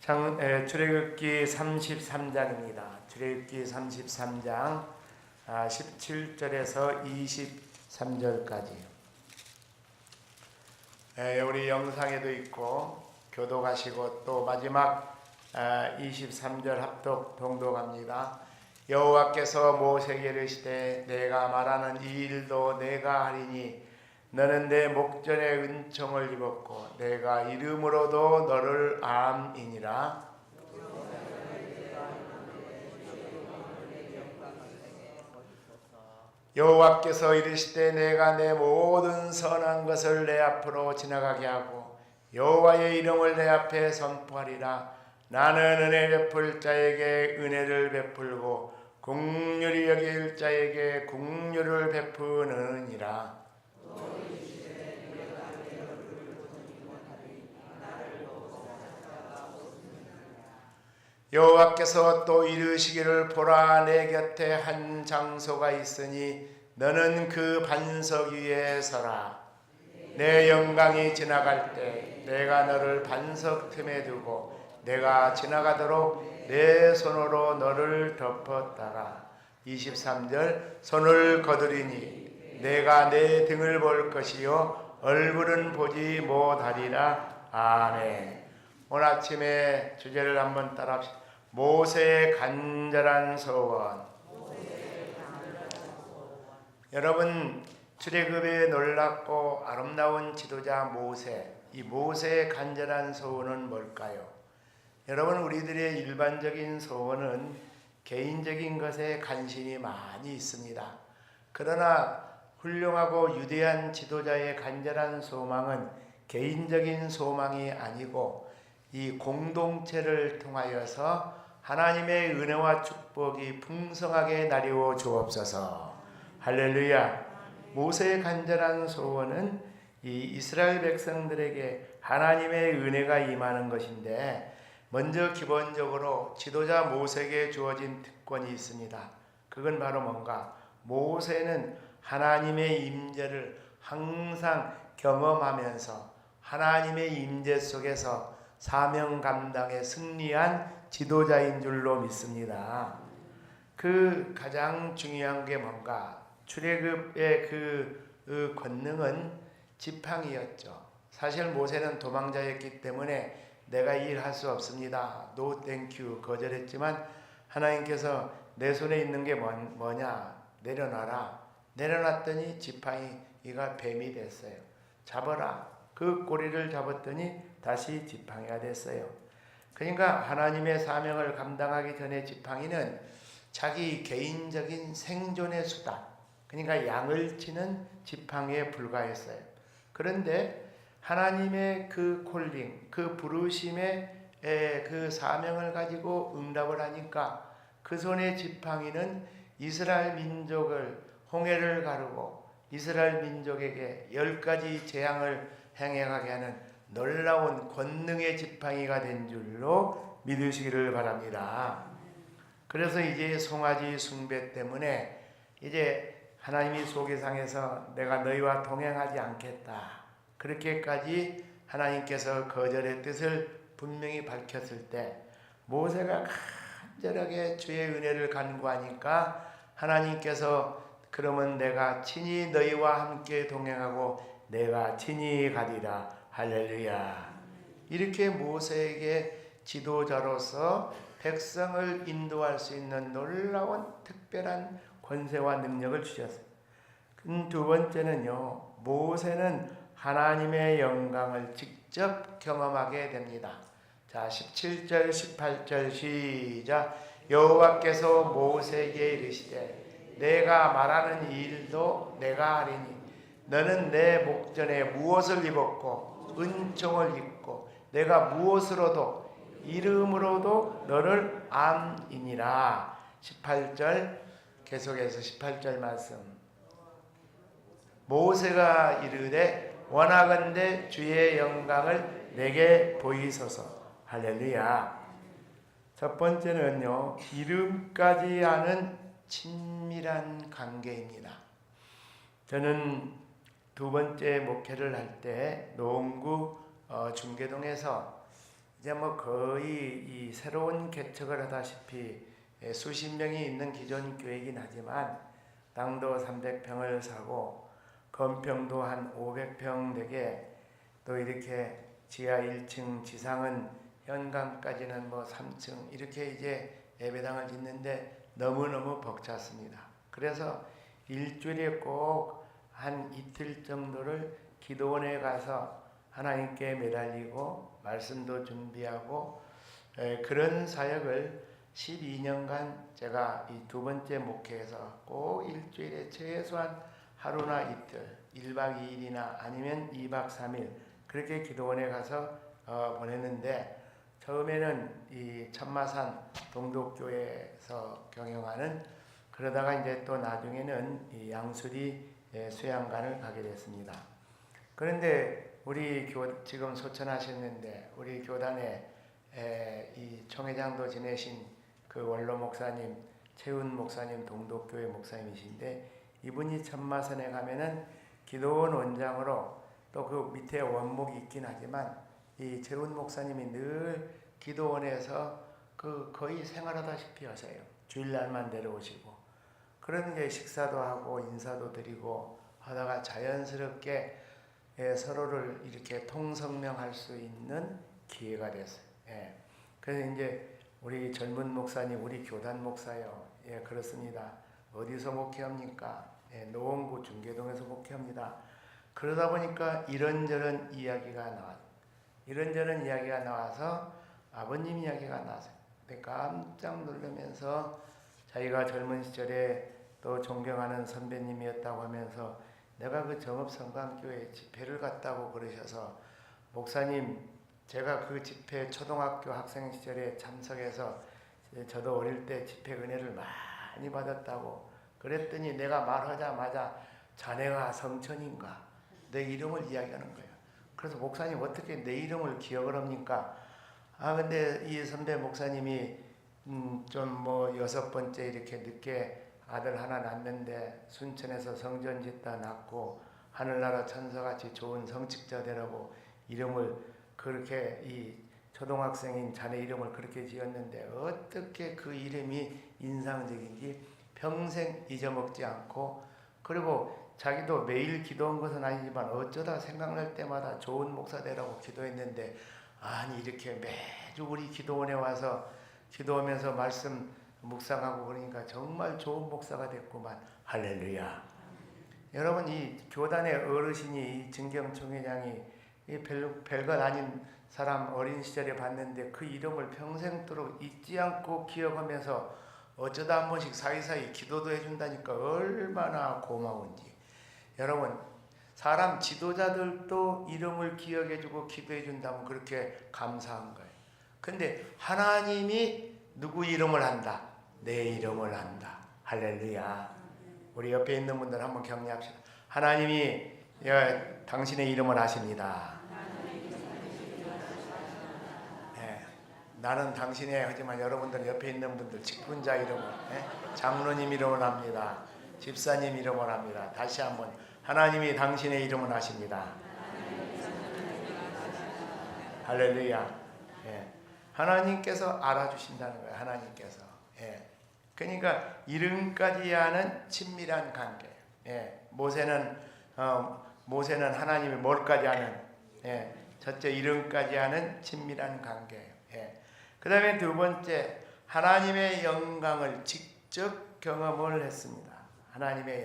출애굽기 33장입니다. 출애굽기 33장 17절에서 23절까지. 우리 영상에도 있고 교독하시고 또 마지막 23절 합독 동독합니다. 여호와께서 모세에게 이르시되 내가 말하는 이 일도 내가 하리니 너는 내 목전에 은총을 입었고 내가 이름으로도 너를 암이니라. 여호와께서 이르시되 내가 내 모든 선한 것을 내 앞으로 지나가게 하고 여호와의 이름을 내 앞에 선포하리라. 나는 은혜 베풀 자에게 은혜를 베풀고 긍휼히 여길 자에게 긍휼을 베푸느니라. 여호와께서 또 이르시기를 보라 내 곁에 한 장소가 있으니 너는 그 반석 위에 서라. 내 영광이 지나갈 때 내가 너를 반석 틈에 두고 내가 지나가도록 내 손으로 너를 덮었다가 23절 손을 거두리니 내가 내 등을 볼 것이요 얼굴은 보지 못하리라. 아멘. 오늘 아침에 주제를 한번 따라합시다. 모세의 간절한 소원. 여러분, 출애굽의 놀랍고 아름다운 지도자 모세, 이 모세의 간절한 소원은 뭘까요? 여러분, 우리들의 일반적인 소원은 개인적인 것에 관심이 많이 있습니다. 그러나 훌륭하고 유대한 지도자의 간절한 소망은 개인적인 소망이 아니고 이 공동체를 통하여서 하나님의 은혜와 축복이 풍성하게 나리워 주옵소서. 할렐루야. 모세의 간절한 소원은 이 이스라엘 백성들에게 하나님의 은혜가 임하는 것인데, 먼저 기본적으로 지도자 모세에게 주어진 특권이 있습니다. 그건 바로 뭔가? 모세는 하나님의 임재를 항상 경험하면서 하나님의 임재 속에서 사명 감당에 승리한 지도자인 줄로 믿습니다. 그 가장 중요한 게 뭔가? 출애굽의 그 권능은 지팡이였죠. 사실 모세는 도망자였기 때문에 내가 일할 수 없습니다. No thank you 거절했지만 하나님께서 내 손에 있는 게 뭐냐? 내려놔라. 내려놨더니 지팡이가 뱀이 됐어요. 잡아라. 그 꼬리를 잡았더니 다시 지팡이가 됐어요. 그러니까 하나님의 사명을 감당하기 전에 지팡이는 자기 개인적인 생존의 수단, 그러니까 양을 치는 지팡이에 불과했어요. 그런데 하나님의 그 콜링, 그 부르심의 그 사명을 가지고 응답을 하니까 그 손의 지팡이는 이스라엘 민족을 홍해를 가르고 이스라엘 민족에게 10가지 재앙을 행하게 하는 놀라운 권능의 지팡이가 된 줄로 믿으시기를 바랍니다. 그래서 이제 송아지 숭배 때문에 이제 하나님이 소개상에서 내가 너희와 동행하지 않겠다, 그렇게까지 하나님께서 거절의 뜻을 분명히 밝혔을 때 모세가 간절하게 주의 은혜를 간구하니까 하나님께서 그러면 내가 친히 너희와 함께 동행하고 내가 친히 가리라. 할렐루야. 이렇게 모세에게 지도자로서 백성을 인도할 수 있는 놀라운 특별한 권세와 능력을 주셨어요. 두 번째는요, 모세는 하나님의 영광을 직접 경험하게 됩니다. 자, 17절 18절 시작. 여호와께서 모세에게 이르시되 내가 말하는 이 일도 내가 하리니 너는 내 목전에 무엇을 입었고 은총을 입고 내가 무엇으로도 이름으로도 너를 암이니라. 18절 계속해서 18절 말씀. 모세가 이르되 원하건대 주의 영광을 내게 보이소서. 할렐루야. 첫 번째는요, 이름까지 아는 친밀한 관계입니다. 저는 두 번째 목회를 할 때 노원구 중계동에서 이제 뭐 거의 이 새로운 개척을 하다시피 수십 명이 있는 기존 교회이긴 하지만 땅도 300평을 사고 건평도 한 500평 되게 또 이렇게 지하 1층 지상은 현관까지는 뭐 3층 이렇게 이제 예배당을 짓는데 너무너무 벅찼습니다. 그래서 일주일에 꼭 한 이틀 정도를 기도원에 가서 하나님께 매달리고 말씀도 준비하고 그런 사역을 12년간 제가 이 두 번째 목회에서 꼭 일주일에 최소한 하루나 이틀 1박 2일이나 아니면 2박 3일 그렇게 기도원에 가서 보냈는데 처음에는 이 천마산 동독교회에서 경영하는 그러다가 이제 또 나중에는 이 양수리 수양관을 가게 됐습니다. 그런데 우리 지금 소천하셨는데 우리 교단에 이 총회장도 지내신 그 원로 목사님 최훈 목사님 동독교회 목사님이신데 이분이 천마산에 가면은 기도원 원장으로 또 그 밑에 원목이 있긴 하지만 이 최훈 목사님이 늘 기도원에서 그 거의 생활하다시피 하세요. 주일날만 내려오시고 그런 게 식사도 하고 인사도 드리고 하다가 자연스럽게 서로를 이렇게 통성명할 수 있는 기회가 됐어요. 그래서 이제 우리 젊은 목사님, 우리 교단 목사요. 그렇습니다. 어디서 목회합니까? 노원구 중계동에서 목회합니다. 그러다 보니까 이런저런 이야기가 나와서 아버님 이야기가 나왔어요. 깜짝 놀라면서 자기가 젊은 시절에 또 존경하는 선배님이었다고 하면서 내가 그 정읍성강교회 집회를 갔다고 그러셔서 목사님 제가 그 집회 초등학교 학생 시절에 참석해서 저도 어릴 때 집회 은혜를 많이 받았다고 그랬더니 내가 말하자마자 자네가 성천인가 내 이름을 이야기하는 거예요. 그래서 목사님 어떻게 내 이름을 기억을 합니까? 근데 이 선배 목사님이 좀 뭐 6번째 이렇게 늦게 아들 하나 낳는데 순천에서 성전 짓다 낳고 하늘나라 천사같이 좋은 성직자 되라고 이름을 그렇게 이 초등학생인 자네 이름을 그렇게 지었는데 어떻게 그 이름이 인상적인지 평생 잊어먹지 않고 그리고 자기도 매일 기도한 것은 아니지만 어쩌다 생각날 때마다 좋은 목사 되라고 기도했는데 아니 이렇게 매주 우리 기도원에 와서 기도하면서 말씀 묵상하고 그러니까 정말 좋은 목사가 됐구만. 할렐루야. 여러분 이 교단의 어르신이 이 증경총회장이 별것 아닌 사람 어린 시절에 봤는데 그 이름을 평생도록 잊지 않고 기억하면서 어쩌다 한 번씩 사이사이 기도도 해준다니까 얼마나 고마운지. 여러분 사람 지도자들도 이름을 기억해주고 기도해준다면 그렇게 감사한 거예요. 근데 하나님이 누구 이름을 한다? 내 이름을 한다. 할렐루야. 우리 옆에 있는 분들 한번 격려합시다. 하나님이 당신의 이름을 아십니다. 나는 당신의 하지만 여러분들 옆에 있는 분들 직분자 이름을 장로님 이름을 합니다. 집사님 이름을 합니다. 다시 한번 하나님이 당신의 이름을 아십니다. 할렐루야. 하나님께서 알아주신다는 거예요. 하나님께서. 그러니까 이름까지 하는 친밀한 관계. 모세는 하나님이 뭘까지 하는 첫째 이름까지 하는 친밀한 관계예요. 그 다음에 두 번째 하나님의 영광을 직접 경험을 했습니다. 하나님의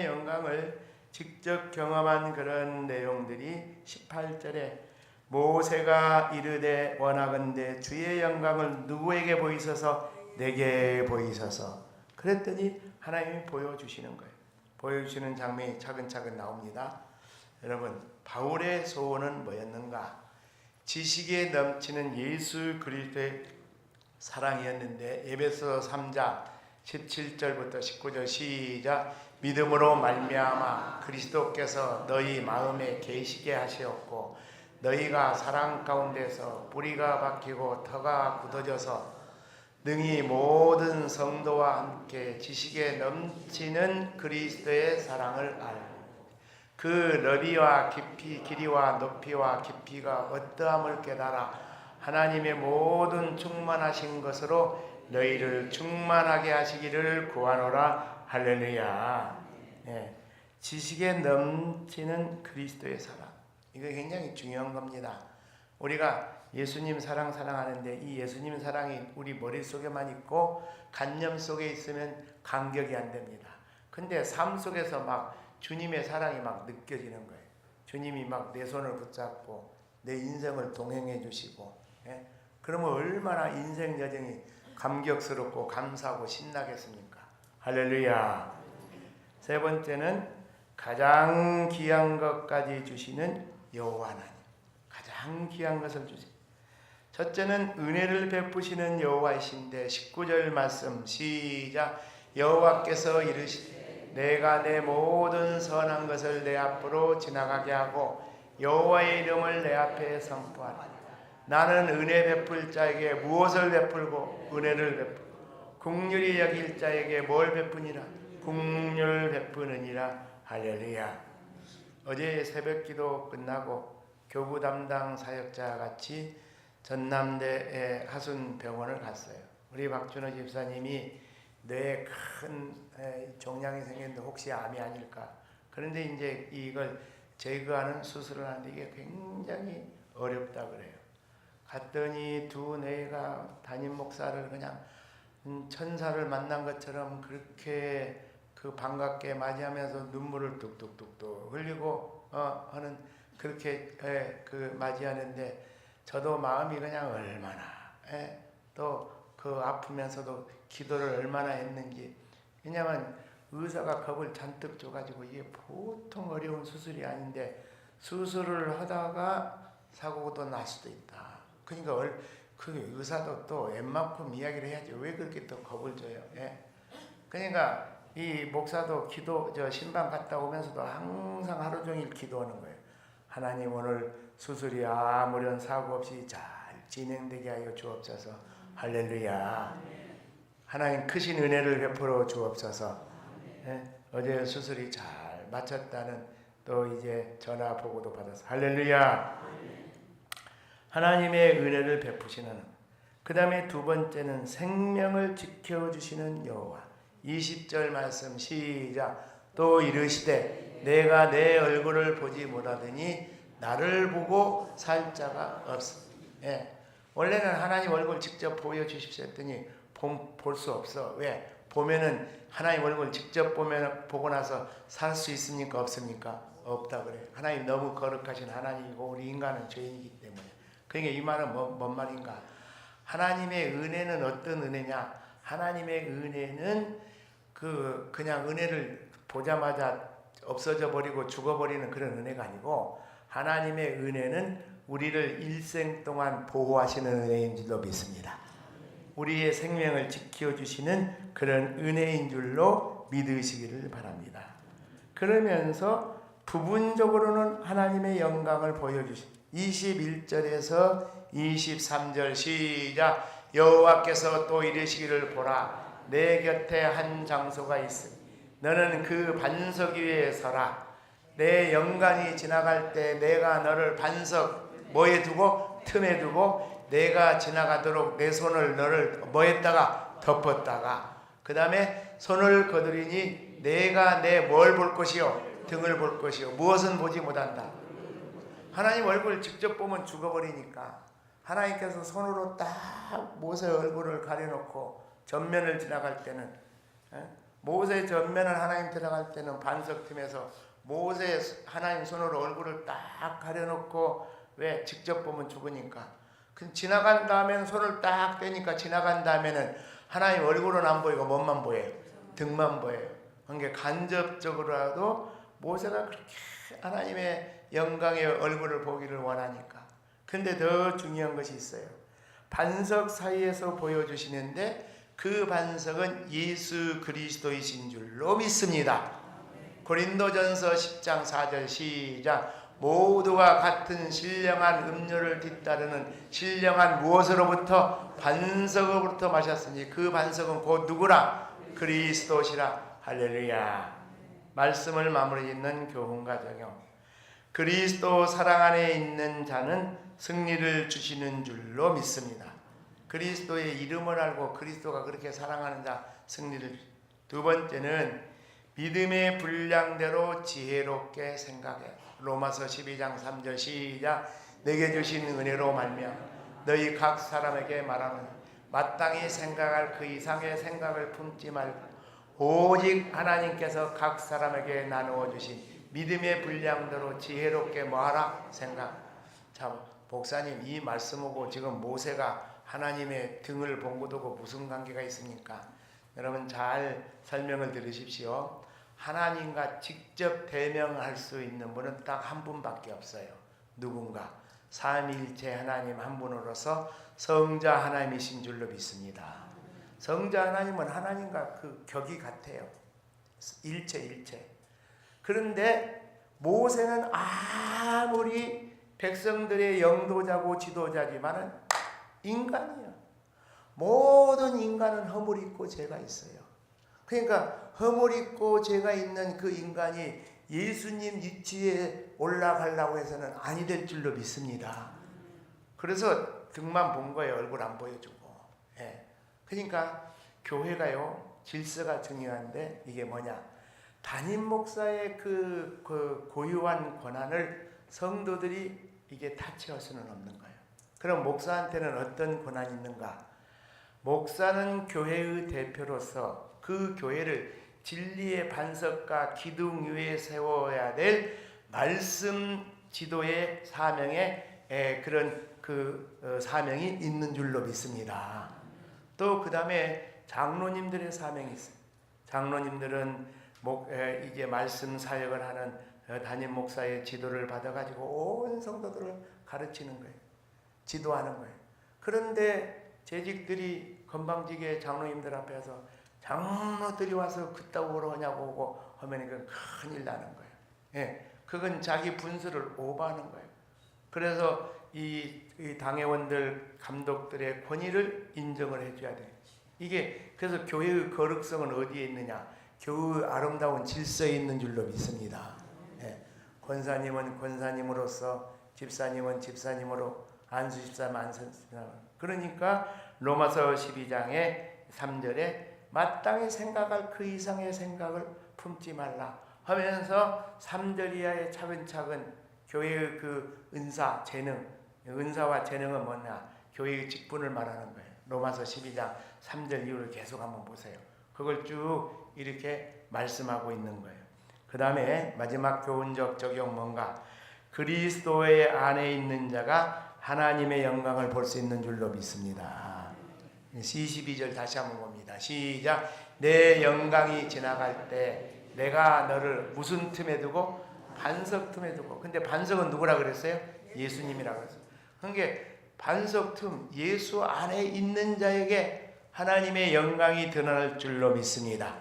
영광을 직접 경험한 그런 내용들이 18절에 모세가 이르되 원하건대 주의 영광을 누구에게 보이소서 내게 보이소서 그랬더니 하나님이 보여주시는 거예요. 보여주시는 장면이 차근차근 나옵니다. 여러분 바울의 소원은 뭐였는가? 지식에 넘치는 예수 그리스도의 사랑이었는데 에베소 3장 17절부터 19절 시작. 믿음으로 말미암아 그리스도께서 너희 마음에 계시게 하시었고 너희가 사랑 가운데서 뿌리가 박히고 터가 굳어져서 능히 모든 성도와 함께 지식에 넘치는 그리스도의 사랑을 알고 그 너비와 깊이, 길이와 높이와 깊이가 어떠함을 깨달아 하나님의 모든 충만하신 것으로 너희를 충만하게 하시기를 구하노라. 할렐루야. 예. 지식에 넘치는 그리스도의 사랑. 이거 굉장히 중요한 겁니다. 우리가 예수님 사랑하는데 이 예수님 사랑이 우리 머릿속에만 있고 관념 속에 있으면 간격이 안 됩니다. 근데 삶 속에서 막 주님의 사랑이 막 느껴지는 거예요. 주님이 막 내 손을 붙잡고 내 인생을 동행해 주시고, 예? 그러면 얼마나 인생 여정이 감격스럽고 감사하고 신나겠습니까? 할렐루야. 세 번째는 가장 귀한 것까지 주시는 여호와 하나님. 가장 귀한 것을 주시. 첫째는 은혜를 베푸시는 여호와이신데 19절 말씀 시작. 여호와께서 이르시되 내가 내 모든 선한 것을 내 앞으로 지나가게 하고 여호와의 이름을 내 앞에 선포하라. 나는 은혜 베풀 자에게 무엇을 베풀고 은혜를 베풀고 긍휼히 여길 자에게 뭘 베푸니라. 긍휼을 베푸느니라. 할렐루야. 어제 새벽기도 끝나고 교부 담당 사역자 같이 전남대 하순병원을 갔어요. 우리 박준호 집사님이 뇌에 큰 종양이 생겼는데 혹시 암이 아닐까. 그런데 이제 이걸 제거하는 수술을 하는데 이게 굉장히 어렵다 그래요. 갔더니 두 뇌가 담임 목사를 그냥 천사를 만난 것처럼 그렇게 그 반갑게 맞이하면서 눈물을 뚝뚝뚝뚝 흘리고 하는 그렇게 그 맞이하는데 저도 마음이 그냥 얼마나 또 그 아프면서도 기도를 얼마나 했는지. 왜냐하면 의사가 겁을 잔뜩 줘가지고 이게 보통 어려운 수술이 아닌데 수술을 하다가 사고도 날 수도 있다. 그러니까 그 의사도 또 웬만큼 이야기를 해야지 왜 그렇게 또 겁을 줘요. 그러니까 이 목사도 신방 갔다 오면서도 항상 하루 종일 기도하는 거예요. 하나님 오늘 수술이 아무런 사고 없이 잘 진행되게 하여 주옵소서. 할렐루야. 하나님 크신 은혜를 베풀어 주옵소서. 어제 수술이 잘 마쳤다는 또 이제 전화 보고도 받아서 할렐루야. 하나님의 은혜를 베푸시는. 그 다음에 두 번째는 생명을 지켜주시는 여호와. 20절 말씀 시작. 또 이르시되 내가 내 얼굴을 보지 못하더니 나를 보고 살 자가 없어. 원래는 하나님 얼굴 직접 보여주십시오 했더니 볼 수 없어. 왜? 보면은 하나님 얼굴 직접 보고 나서 살 수 있습니까? 없습니까? 없다 그래요. 하나님 너무 거룩하신 하나님이고 우리 인간은 죄인이기 때문에. 그러니까 이 말은 뭔 말인가? 하나님의 은혜는 어떤 은혜냐? 하나님의 은혜는 그냥 은혜를 보자마자 없어져 버리고 죽어버리는 그런 은혜가 아니고 하나님의 은혜는 우리를 일생 동안 보호하시는 은혜인 줄로 믿습니다. 우리의 생명을 지켜주시는 그런 은혜인 줄로 믿으시기를 바랍니다. 그러면서 부분적으로는 하나님의 영광을 보여주신 21절에서 23절 시작. 여호와께서 또 이르시기를 보라 내 곁에 한 장소가 있으니 너는 그 반석 위에 서라. 내 영광이 지나갈 때 내가 너를 반석 뭐에 두고? 틈에 두고 내가 지나가도록 내 손을 너를 뭐했다가 덮었다가 그 다음에 손을 거두리니 내가 내 뭘 볼 것이요? 등을 볼 것이요. 무엇은 보지 못한다. 하나님 얼굴 직접 보면 죽어버리니까 하나님께서 손으로 딱 모세 얼굴을 가려놓고 전면을 지나갈 때는 모세 전면을 하나님 들어갈 때는 반석 틈에서 모세 하나님 손으로 얼굴을 딱 가려놓고 왜? 직접 보면 죽으니까. 지나간 다음에는 손을 딱 떼니까 지나간 다음에는 하나님 얼굴은 안 보이고 몸만 보여요. 등만 보여요. 그러니까 간접적으로라도 모세가 그렇게 하나님의 영광의 얼굴을 보기를 원하니까. 근데 더 중요한 것이 있어요. 반석 사이에서 보여주시는데 그 반석은 예수 그리스도이신 줄로 믿습니다. 고린도전서 10장 4절 시작. 모두가 같은 신령한 음료를 뒤따르는 신령한 무엇으로부터? 반석으로부터 마셨으니 그 반석은 곧 누구라? 그리스도시라. 할렐루야. 말씀을 마무리 짓는 교훈과 적용. 그리스도 사랑 안에 있는 자는 승리를 주시는 줄로 믿습니다. 그리스도의 이름을 알고 그리스도가 그렇게 사랑하는 자 승리를. 두 번째는 믿음의 분량대로 지혜롭게 생각해. 로마서 12장 3절 시작. 내게 주신 은혜로 말미암아 너희 각 사람에게 말하노니 마땅히 생각할 그 이상의 생각을 품지 말고 오직 하나님께서 각 사람에게 나누어 주신 믿음의 분량대로 지혜롭게 뭐하라? 생각. 자, 목사님, 이 말씀하고 지금 모세가 하나님의 등을 본 것하고 무슨 관계가 있습니까? 여러분 잘 설명을 들으십시오. 하나님과 직접 대면할 수 있는 분은 딱 한 분밖에 없어요. 누군가? 삼위일체 하나님 한 분으로서 성자 하나님이신 줄로 믿습니다. 성자 하나님은 하나님과 그 격이 같아요. 일체. 그런데 모세는 아무리 백성들의 영도자고 지도자지만은 인간이야. 모든 인간은 허물 있고 죄가 있어요. 그러니까 허물 있고 죄가 있는 그 인간이 예수님 위치에 올라가려고 해서는 아니 될 줄로 믿습니다. 그래서 등만 본 거예요. 얼굴 안 보여주고. 예. 그러니까 교회가요, 질서가 중요한데 이게 뭐냐? 담임 목사의 그 고유한 권한을 성도들이 이게 타치할 수는 없는 거예요. 그럼 목사한테는 어떤 권한이 있는가? 목사는 교회의 대표로서 그 교회를 진리의 반석과 기둥 위에 세워야 될 말씀 지도의 사명에 그런 사명이 있는 줄로 믿습니다. 또 그 다음에 장로님들의 사명이 있어요. 장로님들은 이제 말씀 사역을 하는 담임 목사의 지도를 받아가지고 온 성도들을 가르치는 거예요. 지도하는 거예요. 그런데 재직들이 건방지게 장로님들 앞에서 장로들이 와서 그따구로 하냐고 오고 하면 그건 큰일 나는 거예요. 예, 그건 자기 분수를 오버하는 거예요. 그래서 이 당회원들, 감독들의 권위를 인정을 해줘야 돼요. 이게 그래서 교회의 거룩성은 어디에 있느냐? 교회의 아름다운 질서에 있는 줄로 믿습니다. 예, 권사님은 권사님으로서, 집사님은 집사님으로, 안수집사는 안수집사로. 그러니까 로마서 12장의 3절에 마땅히 생각할 그 이상의 생각을 품지 말라 하면서 3절 이하에 차근차근 교회의 그 은사, 재능, 은사와 재능은 뭐냐? 교회의 직분을 말하는 거예요. 로마서 12장 3절 이후를 계속 한번 보세요. 그걸 쭉 이렇게 말씀하고 있는 거예요. 그 다음에 마지막 교훈적 적용 뭔가? 그리스도의 안에 있는 자가 하나님의 영광을 볼 수 있는 줄로 믿습니다. 22절 다시 한번 봅니다. 시작. 내 영광이 지나갈 때 내가 너를 무슨 틈에 두고? 반석 틈에 두고. 근데 반석은 누구라 그랬어요? 예수님이라고 그랬어요. 그러니까 반석 틈, 예수 안에 있는 자에게 하나님의 영광이 드러날 줄로 믿습니다.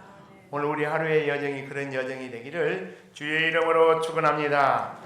오늘 우리 하루의 여정이 그런 여정이 되기를 주의 이름으로 축원합니다.